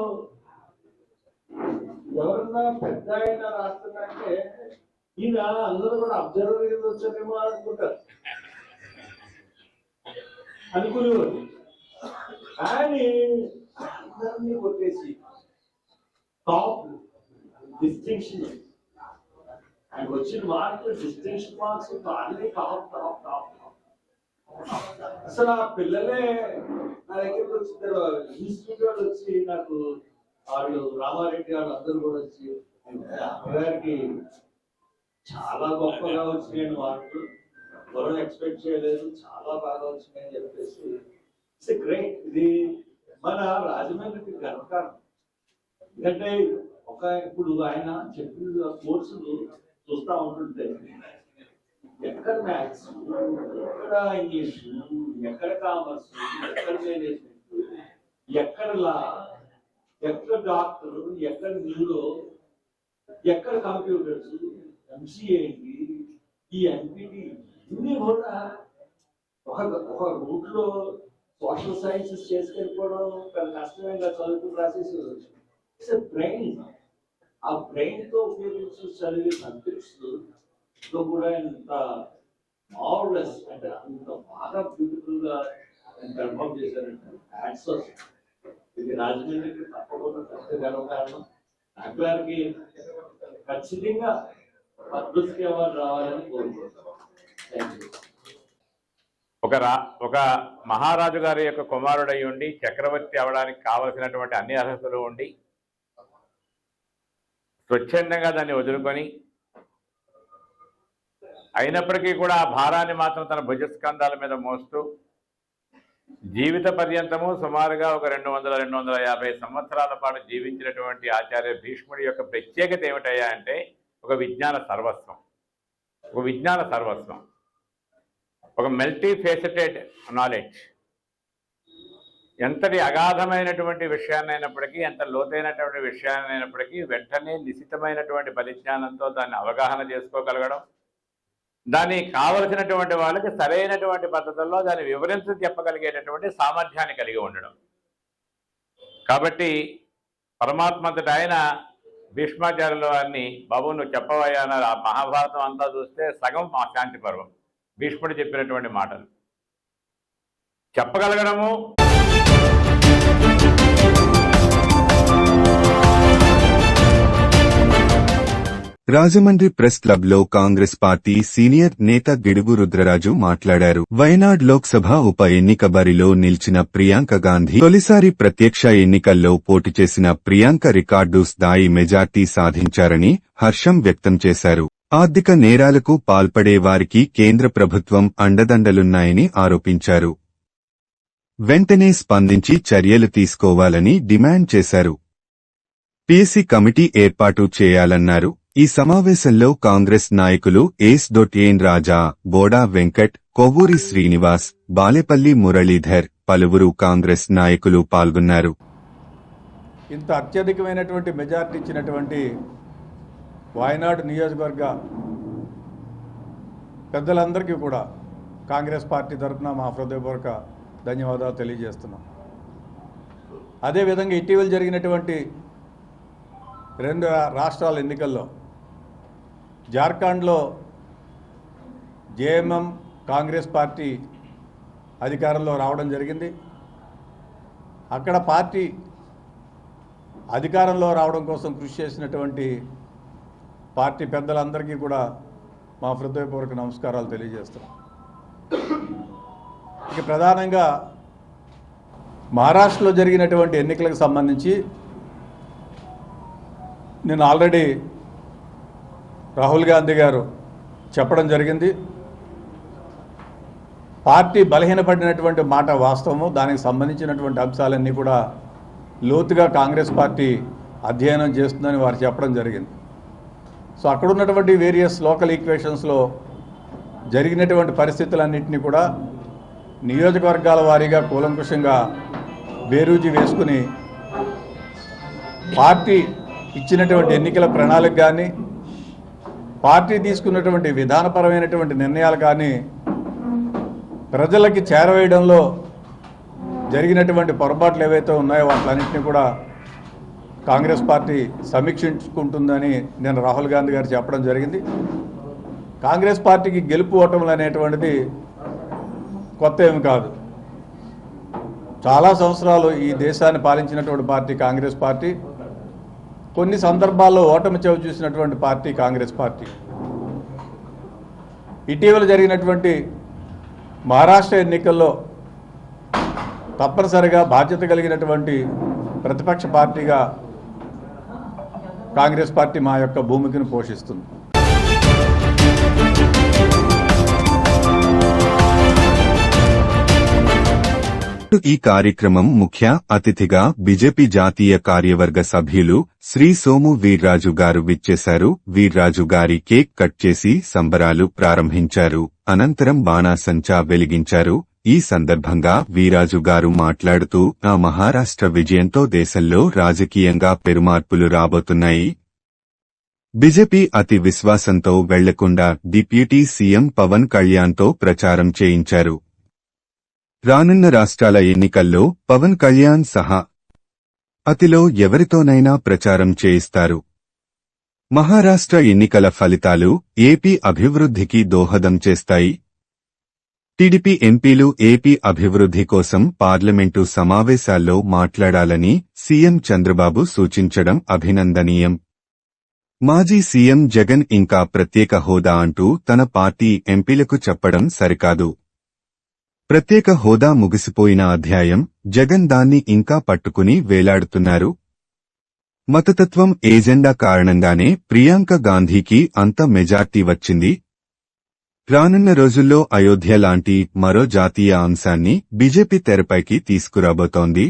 ఎవరన్నా పెద్ద అయినా రాస్తున్నారంటే ఈయన అందరూ కూడా అబ్జర్వర్ కింద వచ్చారేమో అనుకుంటారు, అనుకునేవారు. కానీ అందరినీ కొట్టేసి టాప్ డిస్టింక్షన్, ఆయన వచ్చిన మార్కులు డిస్టింక్షన్ మార్క్స్ అన్ని టాప్ టాప్ టాప్. అసలు ఆ పిల్లలే నా దగ్గరికి వచ్చిన ఇన్స్టిట్యూట్ వాళ్ళు వచ్చి నాకు వాళ్ళు రామారెడ్డి వాళ్ళు అందరూ కూడా వచ్చి అమ్మగారికి చాలా గొప్పగా వచ్చినాయి మార్కులు, ఎవరు ఎక్స్పెక్ట్ చేయలేదు, చాలా బాగా వచ్చినాయని చెప్పేసి ఇట్స్ గ్రేట్. ఇది మన రాజమండ్రికి గర్వకారణం. ఎందుకంటే ఇప్పుడు ఆయన చెప్పిన కోర్సులు చూస్తూ ఉంటుంటే ఎక్కడ మ్యాథ్స్, ఎక్కడ ఇంగ్లీషు, ఎక్కడ కామర్స్, ఎక్కడ మేనేజ్మెంట్, ఎక్కడ లా, ఎక్కడ డాక్టర్, ఎక్కడ న్యూరో, ఎక్కడ కంప్యూటర్స్, ఎంసీఏ, ఈ ఎన్పిటి ఇన్ని కూడా ఒక రూట్ లో సోషల్ సైన్సెస్ చేసుకెళ్ళిపోవడం పెద్ద కష్టంగా చదువుకుని రాసేసి ఇట్స్ బ్రెయిన్. ఆ బ్రెయిన్ తో ఉపయోగించి చదివే సబ్జెక్ట్స్ లో కూడా ఎంత మార్వెలస్ అంటే అంత బాగా బ్యూటిఫుల్ గా కన్ఫర్మ్ చేశారంటే హ్యాట్స్ ఆఫ్. ఇది రాజమండ్రికి తప్పకుండా పెద్ద గర్వకారణం. డాక్టర్కి ఖచ్చితంగా పద్మశ్రీ అవార్డు రావాలని కోరుకుంటున్నాం. Thank you. ఒక మహారాజు గారి యొక్క కుమారుడై ఉండి చక్రవర్తి అవడానికి కావలసినటువంటి అన్ని అర్హతలు ఉండి స్వచ్ఛందంగా దాన్ని వదులుకొని అయినప్పటికీ కూడా ఆ భారాన్ని మాత్రం తన భుజస్కంధాల మీద మోస్తూ జీవిత పర్యంతము సుమారుగా ఒక 200-250 సంవత్సరాల పాటు జీవించినటువంటి ఆచార్య భీష్ముడి యొక్క ప్రత్యేకత ఏమిటయ్యా అంటే ఒక విజ్ఞాన సర్వస్వం. ఒక విజ్ఞాన సర్వస్వం, ఒక మల్టీ ఫేసెటెడ్ నాలెడ్జ్. ఎంతటి అగాధమైనటువంటి విషయాన్నైనప్పటికీ, ఎంత లోతైనటువంటి విషయాన్నైనప్పటికీ వెంటనే నిశితమైనటువంటి పరిజ్ఞానంతో దాన్ని అవగాహన చేసుకోగలగడం, దానికి కావలసినటువంటి వాళ్ళకి సరైనటువంటి పద్ధతుల్లో దాన్ని వివరించి చెప్పగలిగేటటువంటి సామర్థ్యాన్ని కలిగి ఉండడం. కాబట్టి పరమాత్మంతటి ఆయన భీష్మాచార్యుల వారిని, బాబు నువ్వు చెప్పవయ్యా అన్నారు. ఆ మహాభారతం అంతా చూస్తే సగం మా శాంతి పర్వం, భీష్ముడు చెప్పినటువంటి మాటలు చెప్పగలగడము. రాజమండ్రి ప్రెస్ క్లబ్ లో కాంగ్రెస్ పార్టీ సీనియర్ నేత గిడుగు రుద్రరాజు మాట్లాడారు. వయనాడ్ లోక్సభ ఉప ఎన్నిక బరిలో నిలిచిన ప్రియాంక గాంధీ తొలిసారి ప్రత్యక్ష ఎన్నికల్లో పోటీ చేసిన ప్రియాంక రికార్డు స్థాయి మెజార్టీ సాధించారని హర్షం వ్యక్తం చేశారు. ఆర్థిక నేరాలకు పాల్పడే వారికి కేంద్ర ప్రభుత్వం అండదండలున్నాయని ఆరోపించారు. వెంటనే స్పందించి చర్యలు తీసుకోవాలని డిమాండ్ చేశారు. పీఎస్సీ కమిటీ ఏర్పాటు చేయాలన్నారు. ఈ సమావేశంలో కాంగ్రెస్ నాయకులు ఎన్ రాజా, బోడా వెంకట్, కొవ్వూరి శ్రీనివాస్, బాలేపల్లి మురళీధర్, పలువురు కాంగ్రెస్ నాయకులు పాల్గొన్నారు. ఇంత అత్యధికమైనటువంటి మెజార్టీ ఇచ్చినటువంటి వాయనాడు నియోజకవర్గ పెద్దలందరికీ కూడా కాంగ్రెస్ పార్టీ తరఫున మా హృదయపూర్వక ధన్యవాదాలు తెలియజేస్తున్నాం. అదేవిధంగా ఇటీవల జరిగినటువంటి 2 రాష్ట్రాల ఎన్నికల్లో జార్ఖండ్లో జేఎంఎం కాంగ్రెస్ పార్టీ అధికారంలో రావడం జరిగింది. అక్కడ పార్టీ అధికారంలో రావడం కోసం కృషి చేసినటువంటి పార్టీ పెద్దలందరికీ కూడా మా హృదయపూర్వక నమస్కారాలు తెలియజేస్తున్నాం. ఇక ప్రధానంగా మహారాష్ట్రలో జరిగినటువంటి ఎన్నికలకు సంబంధించి నేను ఆల్రెడీ రాహుల్ గాంధీ గారు చెప్పడం జరిగింది. పార్టీ బలహీనపడినటువంటి మాట వాస్తవము. దానికి సంబంధించినటువంటి అంశాలన్నీ కూడా లోతుగా కాంగ్రెస్ పార్టీ అధ్యయనం చేస్తుందని వారు చెప్పడం జరిగింది. సో అక్కడ ఉన్నటువంటి వేరియస్ లోకల్ ఈక్వేషన్స్లో జరిగినటువంటి పరిస్థితులన్నింటినీ కూడా నియోజకవర్గాల వారీగా కూలంకుషంగా బేరూజీ వేసుకుని పార్టీ ఇచ్చినటువంటి ఎన్నికల ప్రణాళిక కానీ, పార్టీ తీసుకున్నటువంటి విధానపరమైనటువంటి నిర్ణయాలు కానీ ప్రజలకి చేరవేయడంలో జరిగినటువంటి పొరపాట్లు ఏవైతే ఉన్నాయో వాటిలన్నింటినీ కూడా కాంగ్రెస్ పార్టీ సమీక్షించుకుంటుందని నేను రాహుల్ గాంధీ గారు చెప్పడం జరిగింది. కాంగ్రెస్ పార్టీకి గెలుపు ఓటములు అనేటువంటిది కొత్త ఏమి కాదు. చాలా సంవత్సరాలు ఈ దేశాన్ని పాలించినటువంటి పార్టీ కాంగ్రెస్ పార్టీ. కొన్ని సందర్భాల్లో ఓటమి చవి చూసినటువంటి పార్టీ కాంగ్రెస్ పార్టీ. ఇటీవల జరిగినటువంటి మహారాష్ట్ర ఎన్నికల్లో తప్పనిసరిగా బాధ్యత కలిగినటువంటి ప్రతిపక్ష పార్టీగా కాంగ్రెస్ పార్టీ మా యొక్క భూమికను పోషిస్తుంది. ఈ కార్యక్రమం ముఖ్య అతిథిగా బీజేపీ జాతీయ కార్యవర్గ సభ్యులు శ్రీ సోము వీర్రాజు గారు విచ్చేశారు. వీర్రాజు గారి కేక్ కట్ చేసి సంబరాలు ప్రారంభించారు. అనంతరం బాణాసంచా వెలిగించారు. ఈ సందర్భంగా వీరాజు గారు మాట్లాడుతూ ఆ మహారాష్ట్ర విజయంతో దేశంలో రాజకీయంగా పెరుమార్పులు రాబోతున్నాయి. బీజేపీ అతి విశ్వాసంతో వెళ్లకుండా డిప్యూటీ సీఎం పవన్ కళ్యాణ్తో ప్రచారం చేయించారు. రానున్న రాష్ట్రాల ఎన్నికల్లో పవన్ కళ్యాణ్ సహా అతిలో ఎవరితోనైనా ప్రచారం చేయిస్తారు. మహారాష్ట్ర ఎన్నికల ఫలితాలు ఏపీ అభివృద్ధికి దోహదం చేస్తాయి. టీడీపీ ఎంపీలు ఏపీ అభివృద్ధి కోసం పార్లమెంటు సమావేశాల్లో మాట్లాడాలని సీఎం చంద్రబాబు సూచించడం అభినందనీయం. మాజీ సీఎం జగన్ ఇంకా ప్రత్యేక హోదా అంటూ తన పార్టీ ఎంపీలకు చెప్పడం సరికాదు. ప్రత్యేక హోదా ముగిసిపోయిన అధ్యాయం. జగన్ దాన్ని ఇంకా పట్టుకుని వేలాడుతున్నారు. మతతత్వం ఏజెండా కారణంగానే ప్రియాంక గాంధీకి అంత మెజార్టీ వచ్చింది. రానున్న రోజుల్లో అయోధ్య లాంటి మరో జాతీయ అంశాన్ని బీజేపీ తెరపైకి తీసుకురాబోతోంది.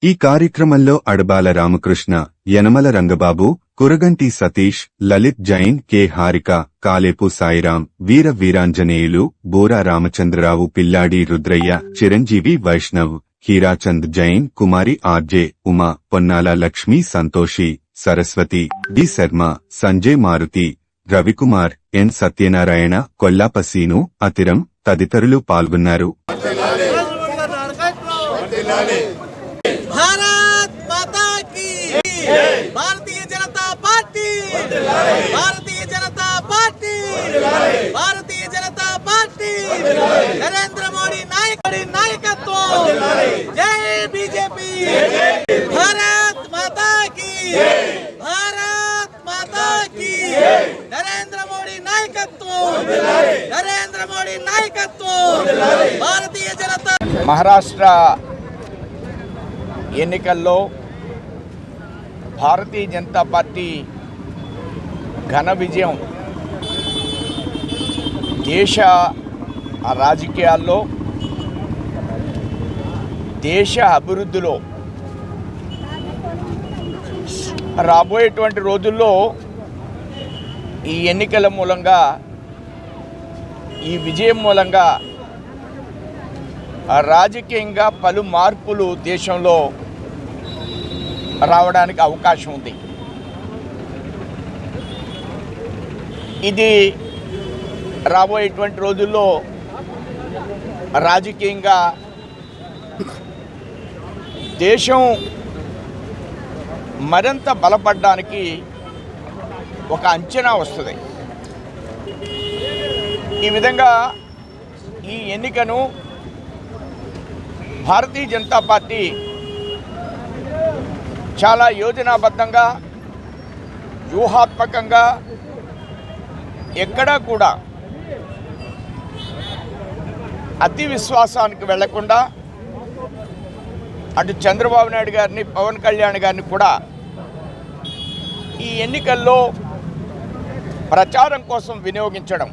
ఈ కార్యక్రమంలో అడబాల రామకృష్ణ, యనమల రంగబాబు, కురగంటి సతీష్, లలిత్ జైన్, కె హారిక, కాలేపు సాయిరాం, వీర వీరాంజనేయులు, బోరా రామచంద్రరావు, పిల్లాడి రుద్రయ్య, చిరంజీవి వైష్ణవ్, హీరాచంద్ జైన్, కుమారి ఆర్జే, ఉమా, పొన్నాల లక్ష్మి, సంతోషి, సరస్వతి, డి శర్మ, సంజయ్ మారుతి, రవికుమార్, ఎన్ సత్యనారాయణ, కొల్లాపసీను, అతిరం తదితరులు పాల్గొన్నారు. भारत माता की Bharatiya Janata party Bharatiya Janata party Bharatiya Janata party Narendra Modi नायकत्व जय बीजेपी भारत माता की नरेंद्र मोदी नायकत्व भारतीय जनता महाराष्ट्र ఎన్నికల్లో భారతీయ జనతా పార్టీ ఘన విజయం దేశ రాజకీయాల్లో దేశ అభివృద్ధిలో రాబోయేటువంటి రోజుల్లో ఈ ఎన్నికల మూలంగా ఈ విజయం మూలంగా రాజకీయంగా పలు మార్పులు దేశంలో రావడానికి అవకాశం ఉంది. ఇది రాబోయేటువంటి రోజుల్లో రాజకీయంగా దేశం మరింత బలపడడానికి ఒక అంచనా వస్తుంది. ఈ విధంగా ఈ ఎన్నికను భారతీయ జనతా పార్టీ చాలా యోజనాబద్ధంగా వ్యూహాత్మకంగా ఎక్కడా కూడా అతి విశ్వాసానికి వెళ్లకుండా అటు చంద్రబాబు నాయుడు గారిని పవన్ కళ్యాణ్ గారిని కూడా ఈ ఎన్నికల్లో ప్రచారం కోసం వినియోగించడం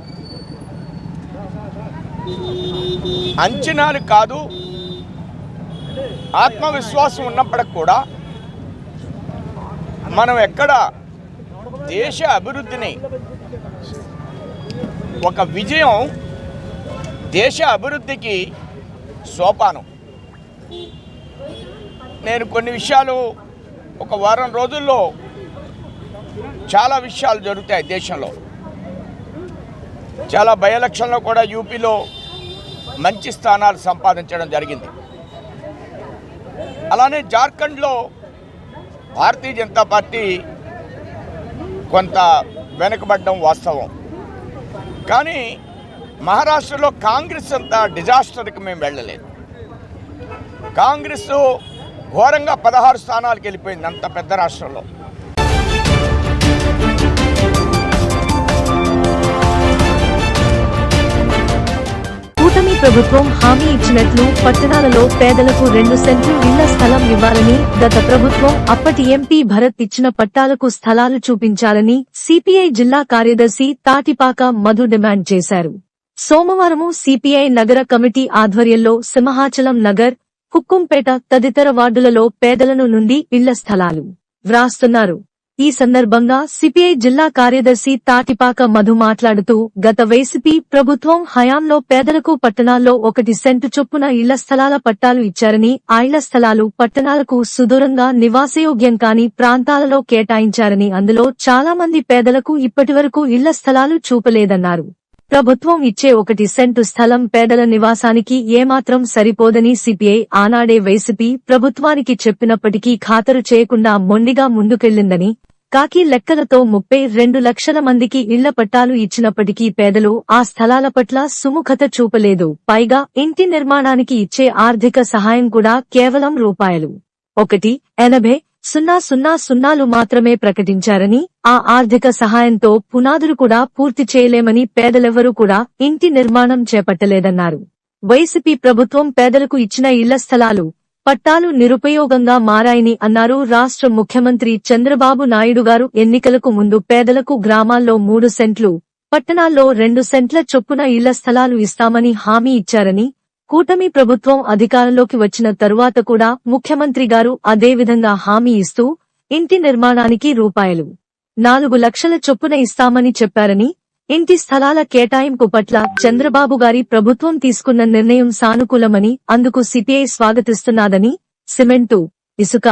అంచనాలు కాదు, ఆత్మవిశ్వాసం ఉన్నప్పటికి కూడా మనం ఎక్కడ దేశ అభివృద్ధిని ఒక విజయం దేశ అభివృద్ధికి సోపానం. నేను కొన్ని విషయాలు ఒక వారం రోజుల్లో చాలా విషయాలు జరుగుతాయి దేశంలో. చాలా బై ఎలక్షన్లో కూడా యూపీలో మంచి స్థానాలు సంపాదించడం జరిగింది. అలానే జార్ఖండ్లో భారతీయ జనతా పార్టీ కొంత వెనుకబడడం వాస్తవం. కానీ మహారాష్ట్రలో కాంగ్రెస్ అంత డిజాస్టర్కి మేము వెళ్ళలేదు. కాంగ్రెస్ ఘోరంగా 16 స్థానాలకు వెళ్ళిపోయింది అంత పెద్ద రాష్ట్రంలో. కూటమి ప్రభుత్వం హామీ ఇచ్చినట్లు పట్టణాలలో పేదలకు 2 సెంట్లు ఇళ్ల స్థలం ఇవ్వాలని గత ప్రభుత్వం అప్పటి ఎంపీ భరత్ ఇచ్చిన పట్టాలకు స్థలాలు చూపించాలని సిపిఐ జిల్లా కార్యదర్శి తాటిపాక మధు డిమాండ్ చేశారు. సోమవారము సిపిఐ నగర కమిటీ ఆధ్వర్యంలో సింహాచలం నగర్, హుక్కుంపేట తదితర వార్డులలో పేదలను నుండి ఇళ్ల స్థలాలు వ్రాస్తున్నారు. ఈ సందర్భంగా సిపిఐ జిల్లా కార్యదర్శి తాటిపాక మధు మాట్లాడుతూ గత వైసీపీ ప్రభుత్వం హయాంలో పేదలకు పట్టణాల్లో 1 సెంటు చొప్పున ఇళ్ల స్థలాల పట్టాలు ఇచ్చారని, ఆ ఇళ్ల స్థలాలు పట్టణాలకు సుదూరంగా నివాసయోగ్యం కాని ప్రాంతాలలో కేటాయించారని, అందులో చాలా మంది పేదలకు ఇప్పటివరకు ఇళ్ల స్థలాలు చూపలేదన్నారు. ప్రభుత్వం ఇచ్చే 1 సెంటు స్థలం పేదల నివాసానికి ఏమాత్రం సరిపోదని సిపిఐ ఆనాడే వైసీపీ ప్రభుత్వానికి చెప్పినప్పటికీ ఖాతరు చేయకుండా మొండిగా ముందుకెళ్లిందని, కాకి లెక్కలతో 32 లక్షల మందికి ఇళ్ల పట్టాలు ఇచ్చినప్పటికీ పేదలు ఆ స్థలాల పట్ల సుముఖత చూపలేదు. పైగా ఇంటి నిర్మాణానికి ఇచ్చే ఆర్థిక సహాయం కూడా కేవలం రూ.1.80,000 మాత్రమే ప్రకటించారని, ఆ ఆర్థిక సహాయంతో పునాదులు కూడా పూర్తి చేయలేమని, పేదలెవరూ కూడా ఇంటి నిర్మాణం చేపట్టలేదన్నారు. వైసీపీ ప్రభుత్వం పేదలకు ఇచ్చిన ఇళ్ల స్థలాలు, పట్టాలు నిరుపయోగంగా మారాయని అన్నారు. రాష్ట్ర ముఖ్యమంత్రి చంద్రబాబు నాయుడు గారు ఎన్నికలకు ముందు పేదలకు గ్రామాల్లో 3 సెంట్లు, పట్టణాల్లో 2 సెంట్ల చొప్పున ఇళ్ల స్థలాలు ఇస్తామని హామీ ఇచ్చారని, కూటమి ప్రభుత్వం అధికారంలోకి వచ్చిన తరువాత కూడా ముఖ్యమంత్రి గారు అదేవిధంగా హామీ ఇస్తూ ఇంటి నిర్మాణానికి రూ. 4 లక్షల చొప్పున ఇస్తామని చెప్పారని, ఇంటి స్థలాల కేటాయింపు పట్ల చంద్రబాబు గారి ప్రభుత్వం తీసుకున్న నిర్ణయం సానుకూలమని, అందుకు సిపిఐ స్వాగతిస్తున్నదని, సిమెంటు, ఇసుక,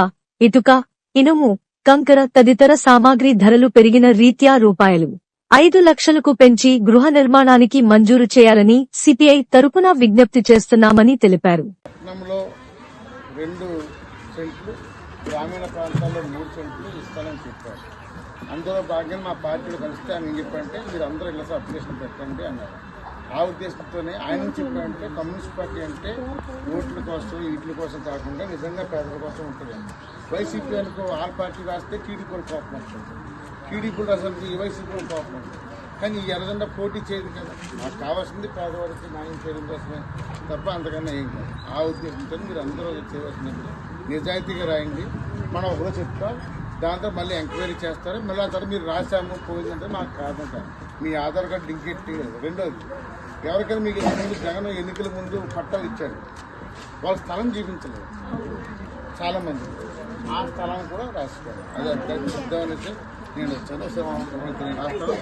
ఇటుక, ఇనుము, కంకర తదితర సామాగ్రి ధరలు పెరిగిన రీత్యా రూపాయలు 5 లక్షలకు పెంచి గృహ నిర్మాణానికి మంజూరు చేయాలని సిపిఐ తరపున విజ్ఞప్తి చేస్తున్నామని తెలిపారు. పట్టణంలో 2 సెంట్లు, గ్రామీణ ప్రాంతాల్లో 3 సెంట్లు ఇస్తానని చెప్పారు. అందులో భాగంగా మా పార్టీలో కలిస్తే ఆయన ఏం చెప్పారంటే మీరు అందరూ ఇలా అప్లికేషన్ పెట్టండి అన్నారు. ఆ ఉద్దేశంతోనే ఆయన చెప్పారంటే కమ్యూనిస్ట్ పార్టీ అంటే ఓట్ల కోసం వీటి కోసం కాకుండా నిజంగా పేదల కోసం ఉంటుంది. వైసీపీ అనుకో ఆల్ పార్టీ రాస్తే టీడీపీ కోపం వస్తుంది, టీడీపీ అసలు ఈ వైసీపీ కోపం ఉంటుంది. కానీ ఈ ఎర్రజెండా పోటీ చేయదు కదా, నాకు కావాల్సింది పేదవారికి న్యాయం చేయడం కోసమే తప్ప అంతకన్నా ఏం కాదు. ఆ ఉద్దేశంతో మీరు అందరూ చేయవలసిందంటే నిజాయితీగా రాయండి, మనం ఒకరో చెప్తాం, దాంతో మళ్ళీ ఎంక్వైరీ చేస్తారు. మళ్ళీ ఆ తర్వాత మీరు రాసాము పోయిందంటే మాకు కాదంటారు. మీ ఆధార్ కార్డు లింక్ ఎట్టి. రెండోది, ఎవరికైనా మీకు ముందు జగన్ ఎన్నికల ముందు పట్టాలు ఇచ్చారు, వాళ్ళ స్థలం చూపించలేదు చాలామంది, ఆ స్థలాన్ని కూడా రాసుకోవాలి. అది అభ్యర్థి సిద్ధమనేసి నేను చంద్రశేఖర్ రాష్ట్రంలో